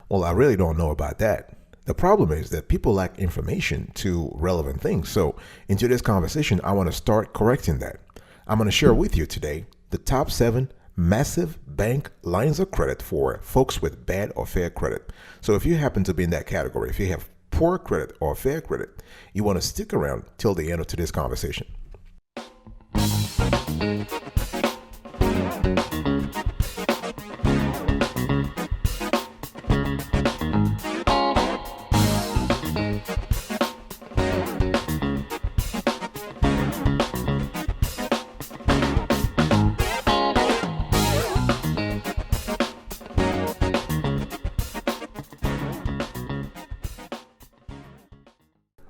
Well, I really don't know about that. The problem is that people lack information to relevant things. So, in today's conversation, I want to start correcting that. I'm going to share with you today the top 7 massive bank lines of credit for folks with bad or fair credit. So, if you happen to be in that category, if you have poor credit or fair credit, you want to stick around till the end of today's conversation.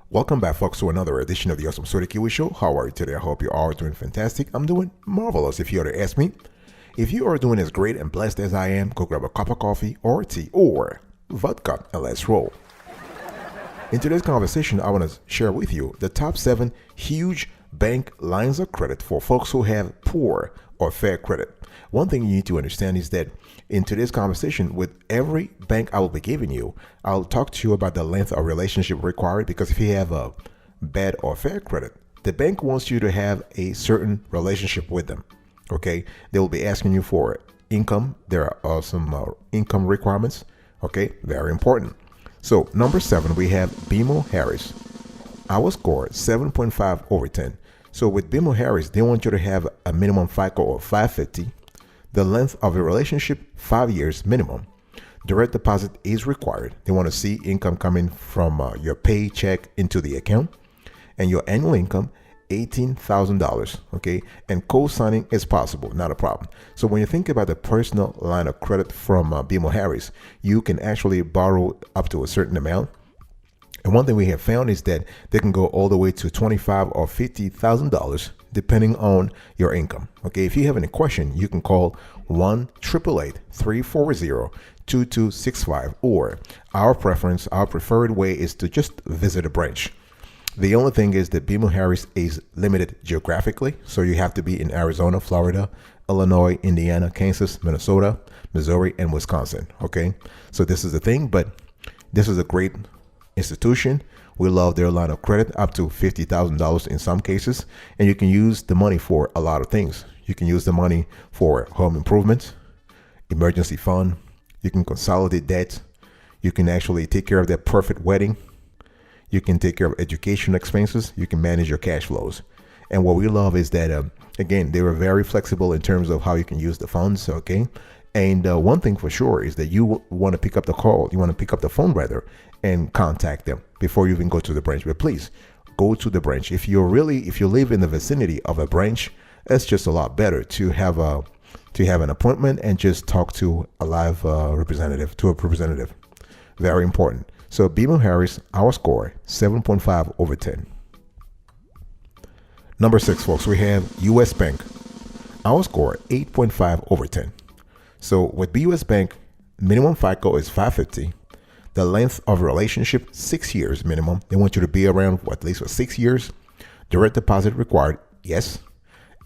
Welcome back, folks, to another edition of the Awesome Story Kiwi Show. How are you today? I hope you are doing fantastic. I'm doing marvelous, if you were to ask me. If you are doing as great and blessed as I am, go grab a cup of coffee or tea or vodka and let's roll. In today's conversation, I want to share with you the top 7 huge bank lines of credit for folks who have poor or fair credit. One thing you need to understand is that in today's conversation, with every bank I will be giving you, I'll talk to you about the length of relationship required, because if you have a bad or fair credit, the bank wants you to have a certain relationship with them. Okay, they will be asking you for income. There are some income requirements. Okay, very important. So number 7, we have BMO Harris. Our score 7.5 over 10. So with BMO Harris, they want you to have a minimum FICO of 550. The length of a relationship, 5 years minimum. Direct deposit is required. They want to see income coming from your paycheck into the account, and your annual income, $18,000. Okay, and co-signing is possible, not a problem. So when you think about the personal line of credit from BMO Harris, you can actually borrow up to a certain amount. And one thing we have found is that they can go all the way to $25,000 or $50,000 depending on your income. Okay, if you have any question, you can call 1-888-340-2265, or our preferred way is to just visit a branch. The only thing is that BMO Harris is limited geographically, so you have to be in Arizona, Florida, Illinois, Indiana, Kansas, Minnesota, Missouri, and Wisconsin. Okay, so this is the thing, but this is a great institution. We love their line of credit up to $50,000 in some cases, and you can use the money for a lot of things. You can use the money for home improvements, emergency fund. You can consolidate debt. You can actually take care of that perfect wedding. You can take care of education expenses. You can manage your cash flows. And what we love is that, again, they were very flexible in terms of how you can use the funds. Okay. And one thing for sure is that you want to pick up the call. You want to pick up the phone rather and contact them before you even go to the branch. But please go to the branch. If you live in the vicinity of a branch, it's just a lot better to have an appointment and just talk to a live representative. Very important. So BMO Harris, our score 7.5 over 10. Number 6, folks, we have US Bank. Our score 8.5 over 10. So with BUS Bank, minimum FICO is 550. The length of relationship, 6 years minimum. They want you to be around at least for 6 years. Direct deposit required, yes.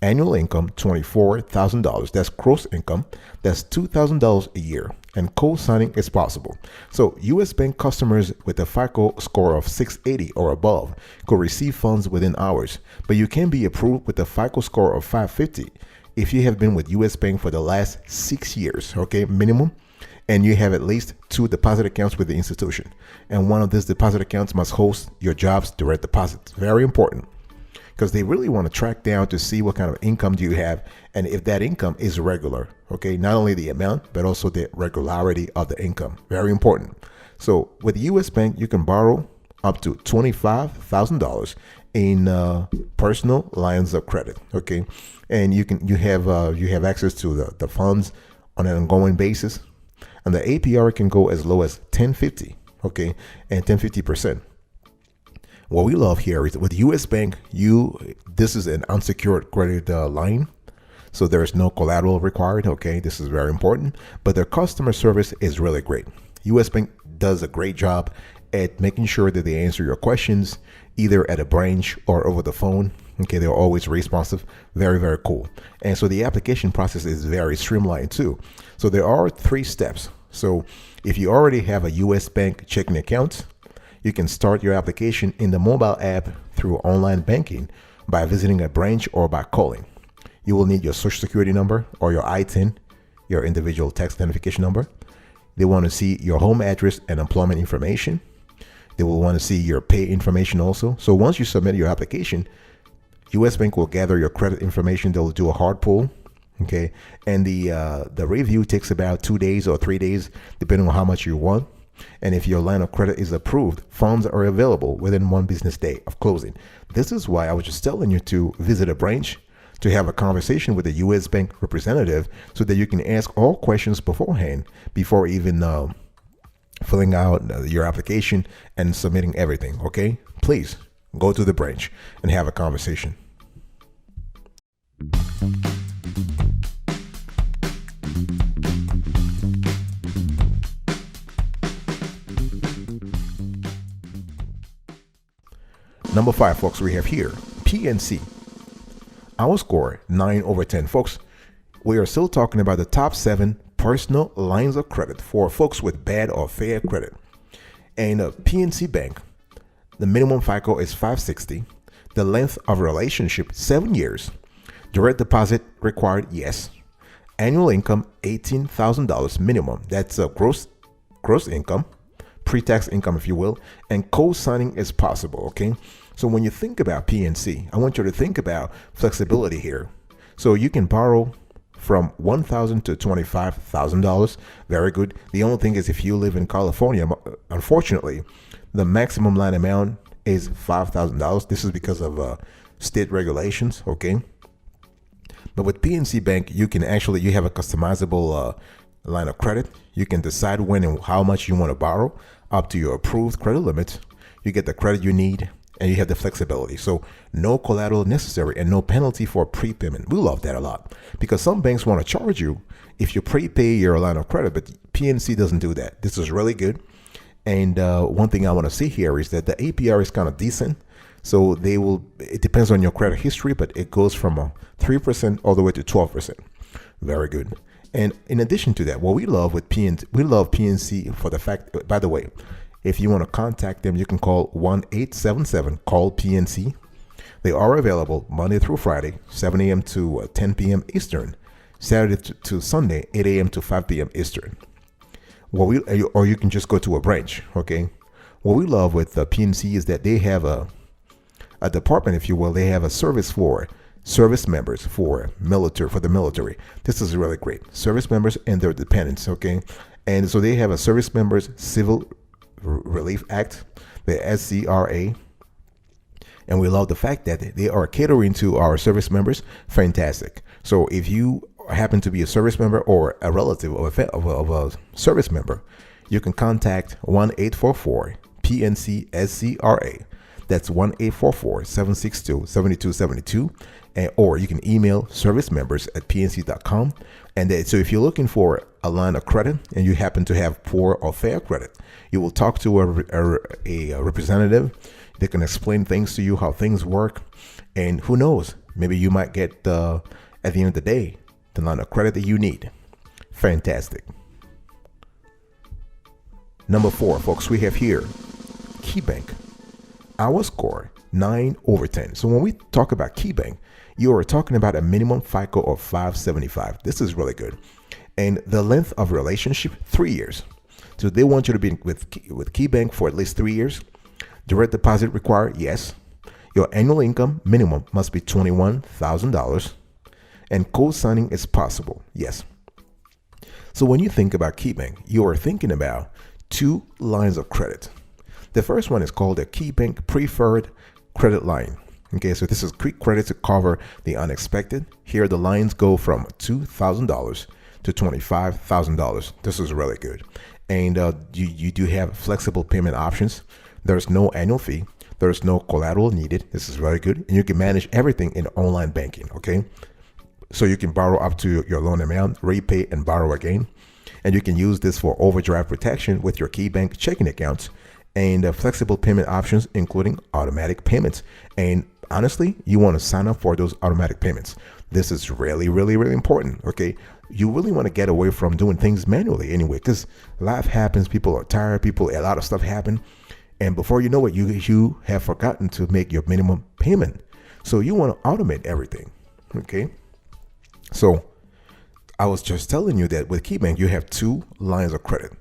Annual income, $24,000. That's gross income. That's $2,000 a year. And co-signing is possible. So US Bank customers with a FICO score of 680 or above could receive funds within hours. But you can be approved with a FICO score of 550 if you have been with US Bank for the last 6 years, okay, minimum, and you have at least 2 deposit accounts with the institution. And one of these deposit accounts must host your job's direct deposits. Very important, because they really want to track down to see what kind of income do you have, and if that income is regular, okay, not only the amount, but also the regularity of the income. Very important. So with US Bank, you can borrow up to $25,000 in personal lines of credit, okay, and you have access to the funds on an ongoing basis, and the APR can go as low as 1050, okay, and 1050%. What we love here is with US Bank, this is an unsecured credit line, so there is no collateral required, okay, this is very important, but their customer service is really great. US Bank does a great job at making sure that they answer your questions either at a branch or over the phone. Okay, they're always responsive. Very, very cool. And so the application process is very streamlined too. So there are 3 steps So if you already have a US bank checking account, you can start your application in the mobile app through online banking by visiting a branch or by calling. You will need your social security number or your ITIN, your individual tax identification number. They want to see your home address and employment information. They will want to see your pay information also. So once you submit your application, US Bank will gather your credit information. They'll do a hard pull. Okay. And the review takes about 2 days or 3 days, depending on how much you want. And if your line of credit is approved, funds are available within 1 business day of closing. This is why I was just telling you to visit a branch, to have a conversation with a U.S. Bank representative so that you can ask all questions beforehand before even filling out your application and submitting everything. Okay? Please go to the branch and have a conversation. Number 5, folks, we have here PNC. Our score 9 over 10. Folks, we are still talking about the top 7 personal lines of credit for folks with bad or fair credit. And PNC Bank, the minimum FICO is 560. The length of relationship 7 years. Direct deposit required, yes. Annual income $18,000 minimum. That's a gross income, pre-tax income, if you will. And co-signing is possible. Okay. So when you think about PNC, I want you to think about flexibility here. So you can borrow from $1,000 to $25,000. Very good. The only thing is, if you live in California, unfortunately, the maximum line amount is $5,000. This is because of state regulations. Okay. But with PNC Bank, you have a customizable line of credit. You can decide when and how much you want to borrow up to your approved credit limit. You get the credit you need, and you have the flexibility. So no collateral necessary and no penalty for prepayment. We love that a lot because some banks want to charge you if you prepay your line of credit, but PNC doesn't do that. This is really good. And one thing I want to see here is that the APR is kind of decent. So it depends on your credit history, but it goes from 3% all the way to 12%. Very good. And in addition to that, what we love with PNC, we love PNC for the fact, by the way, if you want to contact them, you can call 1-877-CALL-PNC. They are available Monday through Friday, 7 a.m. to 10 p.m. Eastern, Saturday to Sunday, 8 a.m. to 5 p.m. Eastern. Or you can just go to a branch, okay? What we love with PNC is that they have a department, if you will. They have a service for service members for the military. This is really great. Service members and their dependents, okay? And so they have a Service Members Civil Relief Act, the SCRA, and we love the fact that they are catering to our service members. Fantastic. So if you happen to be a service member or a relative of a service member, you can contact 1-844-PNC-SCRA. That's 1-844-762-7272. Or you can email servicemembers@pnc.com. And so if you're looking for a line of credit and you happen to have poor or fair credit, you will talk to a representative. They can explain things to you, how things work. And who knows, maybe you might get, at the end of the day, the line of credit that you need. Fantastic. Number 4, folks, we have here KeyBank. Our score 9 over 10. So when we talk about KeyBank, you are talking about a minimum FICO of 575. This is really good. And the length of relationship, 3 years. So they want you to be with KeyBank for at least 3 years. Direct deposit required, yes. Your annual income minimum must be $21,000. And co-signing is possible, yes. So when you think about KeyBank, you are thinking about 2 lines of credit. The first one is called a KeyBank Preferred Credit Line. Okay, so this is quick credit to cover the unexpected. Here the lines go from $2,000 to $25,000. This is really good. And you do have flexible payment options. There's no annual fee. There's no collateral needed. This is very good. And you can manage everything in online banking, okay? So you can borrow up to your loan amount, repay, and borrow again. And you can use this for overdraft protection with your KeyBank checking accounts and flexible payment options, including automatic payments. And honestly, you want to sign up for those automatic payments. This is really, really, really important. Okay. You really want to get away from doing things manually anyway, because life happens. People are tired. A lot of stuff happen. And before you know it, you have forgotten to make your minimum payment. So you want to automate everything. Okay. So I was just telling you that with KeyBank, you have two lines of credit.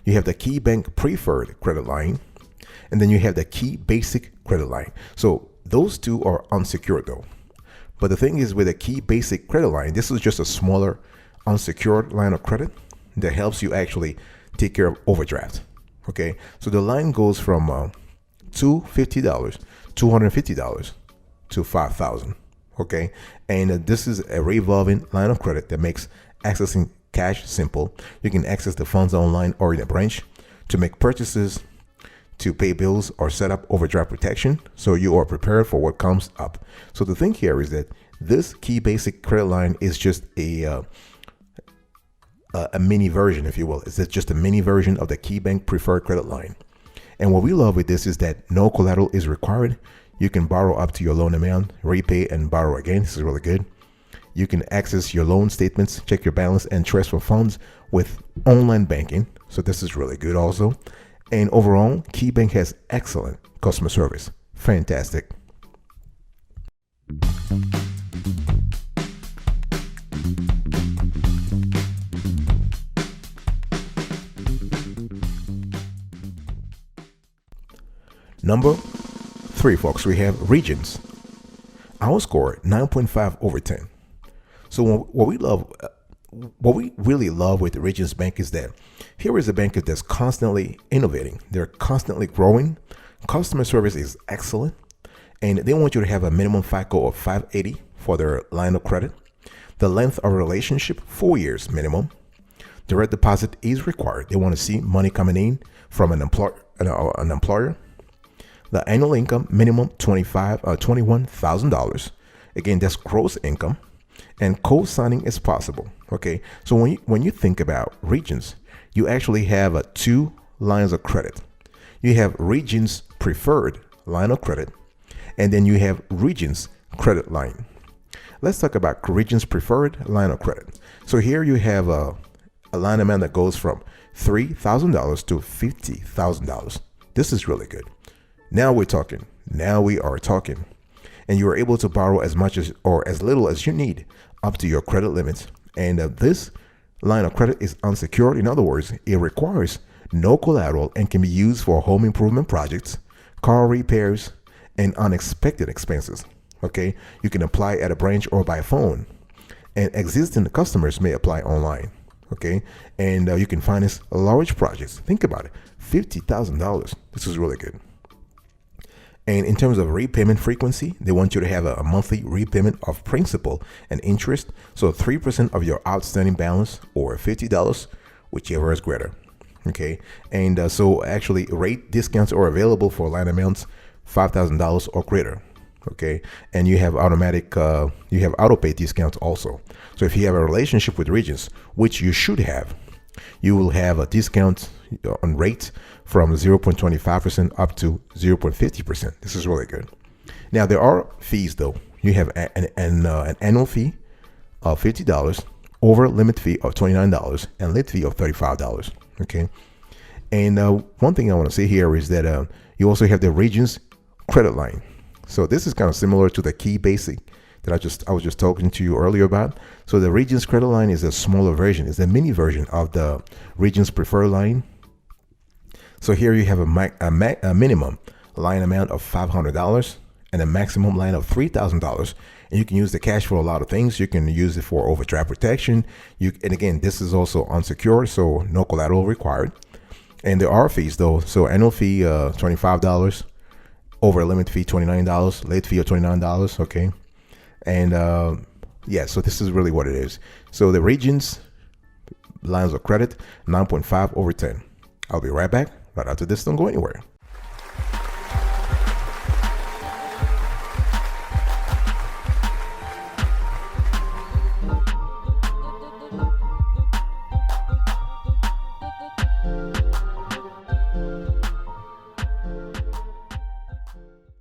You have the KeyBank Preferred Credit Line, and then you have the Key Basic Credit Line. So those two are unsecured though. But the thing is, with a Key Basic Credit Line, this is just a smaller unsecured line of credit that helps you actually take care of overdraft. Okay, so the line goes from $250 to $5,000. Okay, and this is a revolving line of credit that makes accessing cash simple. You can access the funds online or in a branch to make purchases, to pay bills, or set up overdraft protection, so you are prepared for what comes up. So the thing here is that this Key Basic Credit Line is just a mini version, if you will. It's just a mini version of the KeyBank Preferred Credit Line. And what we love with this is that no collateral is required. You can borrow up to your loan amount, repay, and borrow again. This is really good. You can access your loan statements, check your balance, and transfer funds with online banking. So this is really good also. And overall, KeyBank has excellent customer service. Fantastic. Number 3, folks, we have Regions. Our score 9.5 over 10. So what we really love with the Regions Bank is that here is a bank that's constantly innovating. They're constantly growing. Customer service is excellent, and they want you to have a minimum FICO of 580 for their line of credit. The length of relationship, 4 years minimum. Direct deposit is required. They want to see money coming in from an employer. The annual income minimum $21,000. Again, that's gross income, and co-signing is possible. Okay, so when you think about Regions, you actually have 2 lines of credit. You have Regions Preferred line of credit, and then you have Regions Credit Line. Let's talk about Regions Preferred line of credit. So here you have a line amount that goes from $3,000 to $50,000. This is really good. Now we are talking. And you are able to borrow as much as or as little as you need up to your credit limits. And this line of credit is unsecured. In other words, it requires no collateral and can be used for home improvement projects, car repairs, and unexpected expenses. Okay, you can apply at a branch or by phone, and existing customers may apply online. Okay, and you can finance large projects. Think about it, $50,000. This is really good. And in terms of repayment frequency, they want you to have a monthly repayment of principal and interest. So 3% of your outstanding balance or $50, whichever is greater. Okay. And so actually rate discounts are available for line amounts $5,000 or greater. Okay. And you have auto pay discounts also. So if you have a relationship with Regions, which you should have, you will have a discount on rates from 0.25% up to 0.50%. This is really good. Now there are fees though. You have an annual fee of $50, over limit fee of $29, and late fee of $35. Okay. And one thing I want to say here is that you also have the Regions Credit Line. So this is kind of similar to the Key Basic that I was just talking to you earlier about. So the Regions Credit Line is a smaller version. It's a mini version of the Regions Preferred Line. So here you have a minimum line amount of $500 and a maximum line of $3,000. And you can use the cash for a lot of things. You can use it for overdraft protection. And again, this is also unsecured, so no collateral required. And there are fees though. So annual fee $25, over limit fee $29, late fee of $29. Okay. And yeah, so this is really what it is. So the Regions lines of credit, 9.5 over 10. I'll be right back right after this. Don't go anywhere.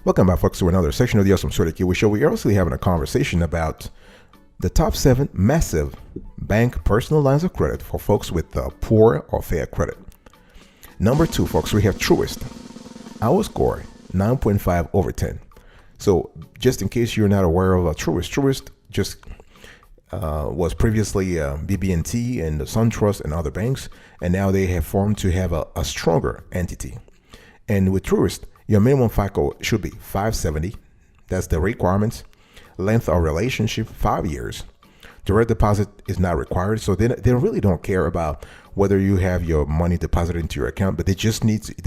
Welcome back, folks, to another section of the Awesome Truett Show. We are also having a conversation about The top 7 massive bank personal lines of credit for folks with poor or fair credit. Number 2, folks, we have Truett. Our score 9.5 over 10. So just in case you're not aware of Truett just was previously BB&T and the SunTrust and other banks, and now they have formed to have a stronger entity. And with Truett, your minimum FICO should be 570. That's the requirements. Length of relationship, 5 years. Direct deposit is not required, so they really don't care about whether you have your money deposited into your account, but they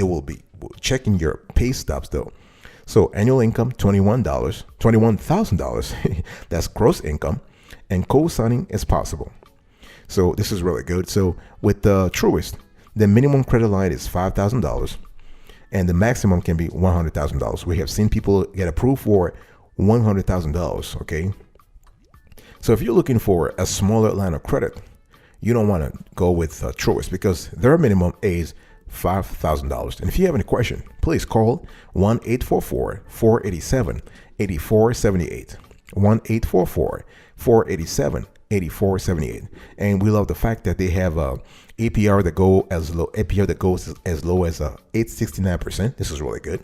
will be checking your pay stubs though. So annual income, $21,000. That's gross income, and co-signing is possible. So this is really good. So with the Truett, the minimum credit line is $5,000, and the maximum can be $100,000. We have seen people get approved for $100,000. Okay. So if you're looking for a smaller line of credit, you don't want to go with Truett because their minimum is $5,000. And if you have any question, please call 1-844-487-8478. 1-844-487-8478. And we love the fact that they have APR that goes as low as 8.69%. This is really good.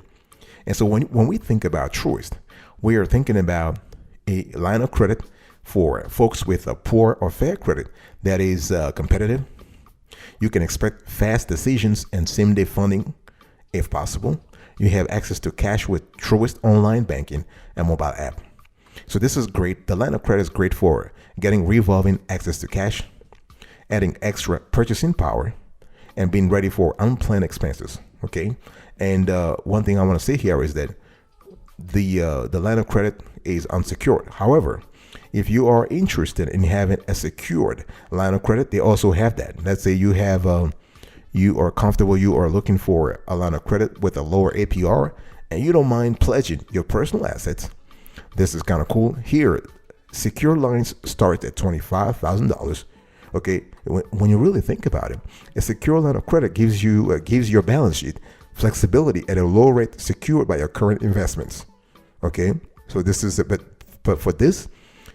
And so when we think about Truett, we are thinking about a line of credit for folks with a poor or fair credit that is competitive. You can expect fast decisions and same-day funding if possible. You have access to cash with Truett online banking and mobile app. So this is great. The line of credit is great for getting revolving access to cash, adding extra purchasing power, and being ready for unplanned expenses. Okay. And one thing I want to say here is that the line of credit is unsecured. However, if you are interested in having a secured line of credit, they also have that. Let's say you have you are comfortable, you are looking for a line of credit with a lower APR, and you don't mind pledging your personal assets. This is kind of cool. Here, secure lines start at $25,000. Okay, when you really think about it, a secure line of credit gives your balance sheet flexibility at a low rate, secured by your current investments. Okay, so this is but for this,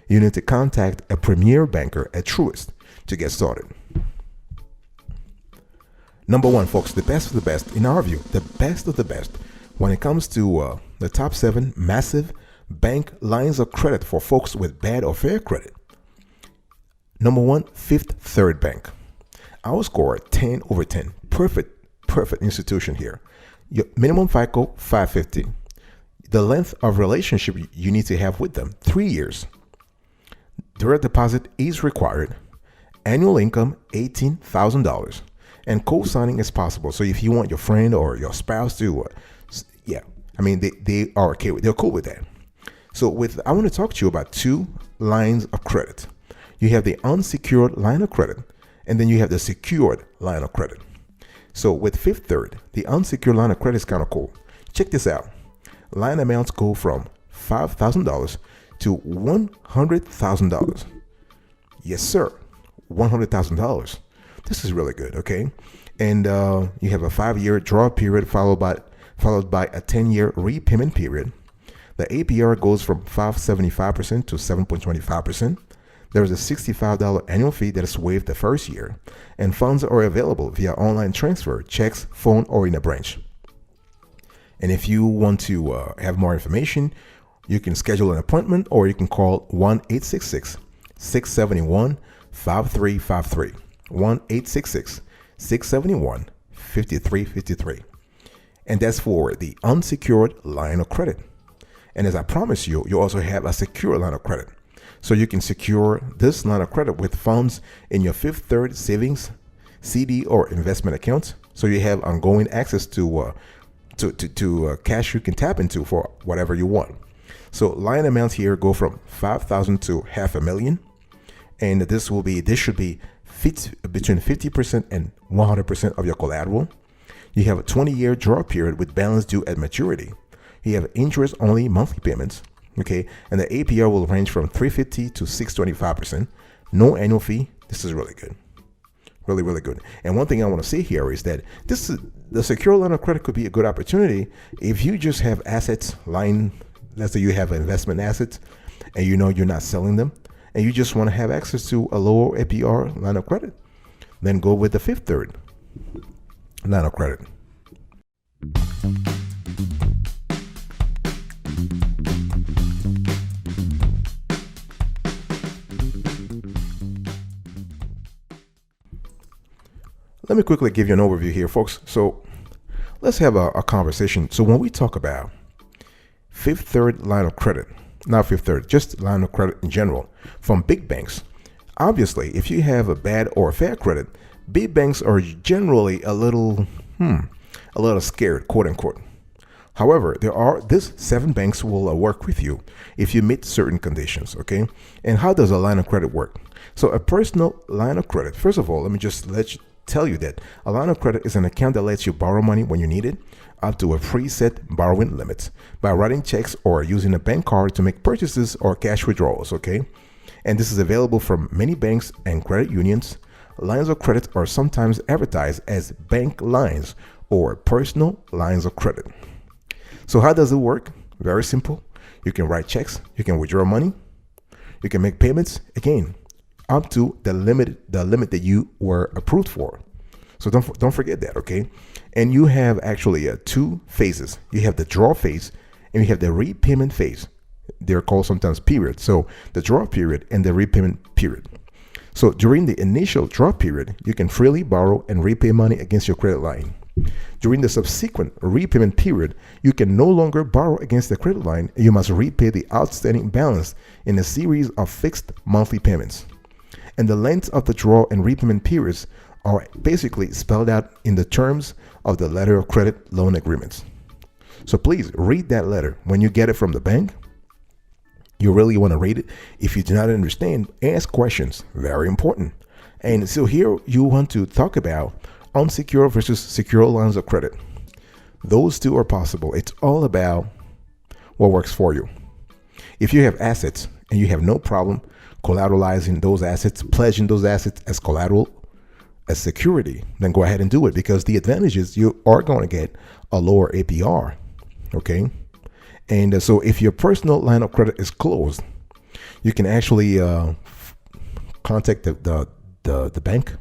you need to contact a premier banker at Truett to get started. Number 1, folks, the best of the best, in our view, the best of the best when it comes to the top 7 massive bank lines of credit for folks with bad or fair credit. Number 1, Fifth Third Bank. Our score 10 over 10. Perfect institution here. Your minimum FICO 550. The length of relationship you need to have with them 3 years. Direct deposit is required. Annual income $18,000, and co-signing is possible. So if you want your friend or your spouse to, they are okay with. They're cool with that. So I want to talk to you about 2 lines of credit. You have the unsecured line of credit, and then you have the secured line of credit. So with Fifth Third, the unsecured line of credit is kind of cool. Check this out. Line amounts go from $5,000 to $100,000. Yes, sir. $100,000. This is really good. Okay. And you have a 5-year draw period followed by a 10-year repayment period. The APR goes from 5.75% to 7.25%. There is a $65 annual fee that is waived the first year, and funds are available via online transfer, checks, phone, or in a branch. And if you want to have more information, you can schedule an appointment, or you can call 1-866-671-5353. 1-866-671-5353. And that's for the unsecured line of credit. And as I promised you, you also have a secure line of credit. So you can secure this line of credit with funds in your Fifth Third savings, CD, or investment accounts. So you have ongoing access to cash you can tap into for whatever you want. So line amounts here go from $5,000 to $500,000, and this should be between 50% and 100% of your collateral. You have a 20-year draw period with balance due at maturity. You have interest-only monthly payments. Okay, and the APR will range from 350 to 625%. No annual fee. This is really good. Really, really good. And one thing I want to say here is that the secure line of credit could be a good opportunity if you just have assets lying. Let's say you have investment assets and you know you're not selling them, and you just want to have access to a lower APR line of credit, then go with the Fifth Third line of credit. Let me quickly give you an overview here, folks. So let's have a conversation. So when we talk about Fifth Third line of credit, not Fifth Third, just line of credit in general from big banks, obviously, if you have a bad or a fair credit, big banks are generally a little scared, quote unquote. However, these 7 banks will work with you if you meet certain conditions, okay? And how does a line of credit work? So a personal line of credit, first of all, let me just tell you that a line of credit is an account that lets you borrow money when you need it, up to a preset borrowing limit, by writing checks or using a bank card to make purchases or cash withdrawals, okay? And this is available from many banks and credit unions. Lines of credit are sometimes advertised as bank lines or personal lines of credit. So how does it work? Very simple. You can write checks, you can withdraw money, you can make payments, again, up to the limit that you were approved for. So don't forget that, okay? And you have actually 2 phases. You have the draw phase and you have the repayment phase. They're called sometimes periods. So the draw period and the repayment period. So during the initial draw period, you can freely borrow and repay money against your credit line. During the subsequent repayment period, you can no longer borrow against the credit line. You must repay the outstanding balance in a series of fixed monthly payments. And the length of the draw and repayment periods are basically spelled out in the terms of the letter of credit loan agreements. So please read that letter when you get it from the bank. You really want to read it. If you do not understand, ask questions. Very important. And so here you want to talk about unsecured versus secure lines of credit. Those two are possible. It's all about what works for you. If you have assets and you have no problem collateralizing those assets, pledging those assets as collateral, as security, then go ahead and do it, because the advantage is you are going to get a lower APR, okay? And so if your personal line of credit is closed, you can actually contact the bank,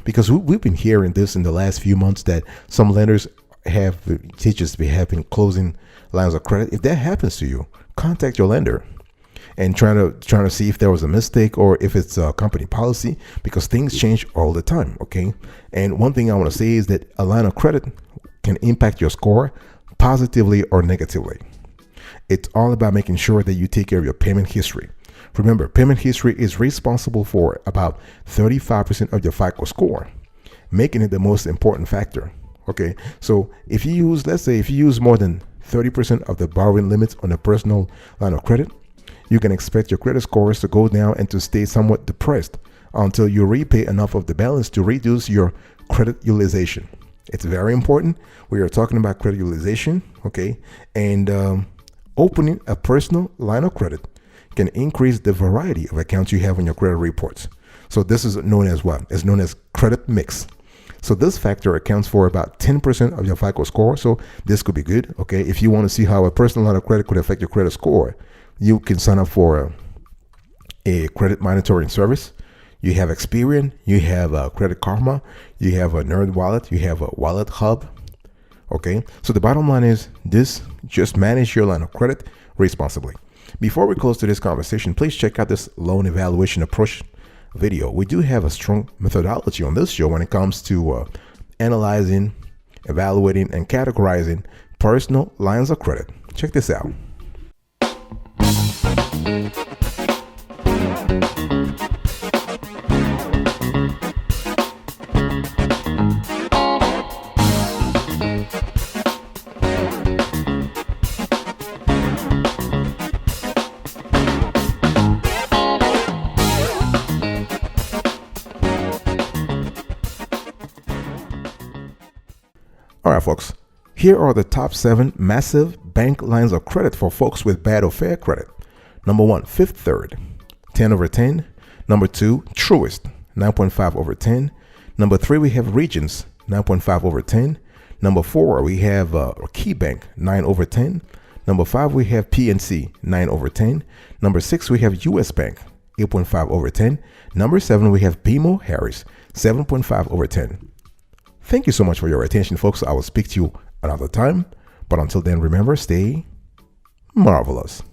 because we've been hearing this in the last few months that some lenders have been closing lines of credit. If that happens to you, contact your lender and trying to see if there was a mistake or if it's a company policy, because things change all the time, okay? And one thing I want to say is that a line of credit can impact your score positively or negatively. It's all about making sure that you take care of your payment history. Remember, payment history is responsible for about 35% of your FICO score, making it the most important factor, okay? So if you use more than 30% of the borrowing limits on a personal line of credit, you can expect your credit scores to go down and to stay somewhat depressed until you repay enough of the balance to reduce your credit utilization. It's very important. We are talking about credit utilization, okay? And opening a personal line of credit can increase the variety of accounts you have on your credit reports. So this is known as what? It's known as credit mix. So this factor accounts for about 10% of your FICO score. So this could be good, okay? If you want to see how a personal line of credit could affect your credit score, you can sign up for a credit monitoring service. You have Experian, you have Credit Karma, you have a Nerd Wallet, you have a Wallet Hub. Okay, so the bottom line is this: just manage your line of credit responsibly. Before we close to this conversation, please check out this loan evaluation approach video. We do have a strong methodology on this show when it comes to analyzing, evaluating, and categorizing personal lines of credit. Check this out. All right, folks, here are the top 7 massive bank lines of credit for folks with bad or fair credit. Number 1, Fifth Third, 10 over 10. Number 2, Truett, 9.5 over 10. Number 3, we have Regions, 9.5 over 10. Number 4, we have KeyBank, 9 over 10. Number 5, we have PNC, 9 over 10. Number 6, we have US Bank, 8.5 over 10. Number 7, we have BMO Harris, 7.5 over 10. Thank you so much for your attention, folks. I will speak to you another time. But until then, remember, stay marvelous.